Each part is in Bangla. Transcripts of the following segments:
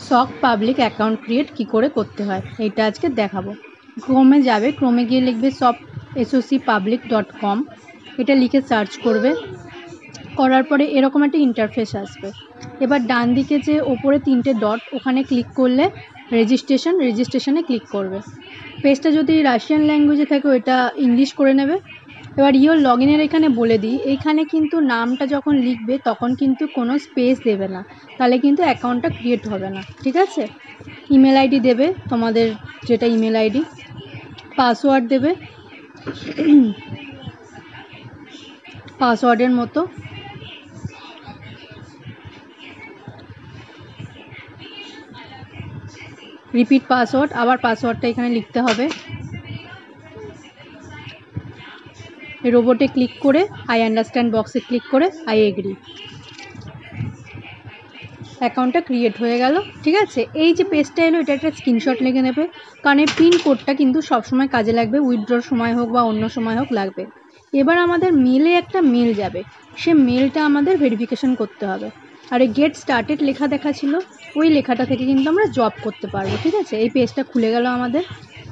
শক পাবলিক অ্যাকাউন্ট ক্রিয়েট কী করে করতে হয় এইটা আজকে দেখাবো। ক্রোমে যাবে, ক্রোমে গিয়ে লিখবে shopsocpublic.com, এটা লিখে সার্চ করবে। করার পরে এরকম একটা ইন্টারফেস আসবে। এবার ডান দিকে যে ওপরে 3টে ডট, ওখানে ক্লিক করলে রেজিস্ট্রেশনে ক্লিক করবে। পেজটা যদি রাশিয়ান ল্যাঙ্গুয়েজে থাকে ওইটা ইংলিশ করে নেবে। এবার ইওর লগ ইনের এখানে বলে দিই, এইখানে কিন্তু নামটা যখন লিখবে তখন কিন্তু কোনো স্পেস দেবে না, তাহলে কিন্তু অ্যাকাউন্টটা ক্রিয়েট হবে না, ঠিক আছে। ইমেল আইডি দেবে তোমাদের, যেটা ইমেল আইডি, পাসওয়ার্ড দেবে পাসওয়ার্ডের মতো, রিপিট পাসওয়ার্ড, আবার পাসওয়ার্ডটা এখানে লিখতে হবে। রোবটে ক্লিক করে আই আন্ডারস্ট্যান্ড বক্সে ক্লিক করে আই এগ্রি, অ্যাকাউন্টটা ক্রিয়েট হয়ে গেল, ঠিক আছে। এই যে পেজটা এলো, এটা একটা স্ক্রিনশট লিখে নেবে, কারণ এই পিন কোডটা কিন্তু সবসময় কাজে লাগবে, উইথড্রর সময় হোক বা অন্য সময় হোক লাগবে। এবার আমাদের মেলে একটা মেল যাবে, সে মেলটা আমাদের ভেরিফিকেশন করতে হবে। আর এই গেট স্টার্টেড লেখা দেখা ছিল, ওই লেখাটা থেকে কিন্তু আমরা জব করতে পারবো, ঠিক আছে। এই পেজটা খুলে গেল আমাদের।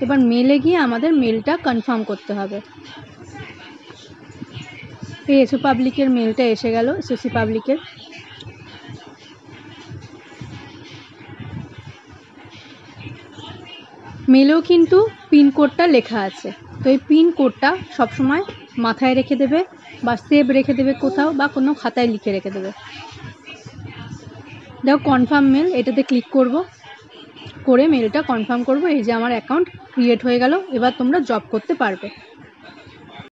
এবার মেলে গিয়ে আমাদের মেলটা কনফার্ম করতে হবে। এই এসও পাবলিকের মেলটা এসে গেল, এসওসি পাবলিকের। মেলেও কিন্তু পিনকোডটা লেখা আছে, তো এই পিনকোডটা সবসময় মাথায় রেখে দেবে বা সেভ রেখে দেবে কোথাও, বা কোনো খাতায় লিখে রেখে দেবে। দেখো কনফার্ম মেল, এটাতে ক্লিক করব, করে মেলটা কনফার্ম করব। এই যে আমার অ্যাকাউন্ট ক্রিয়েট হয়ে গেল, এবার তোমরা জব করতে পারবে।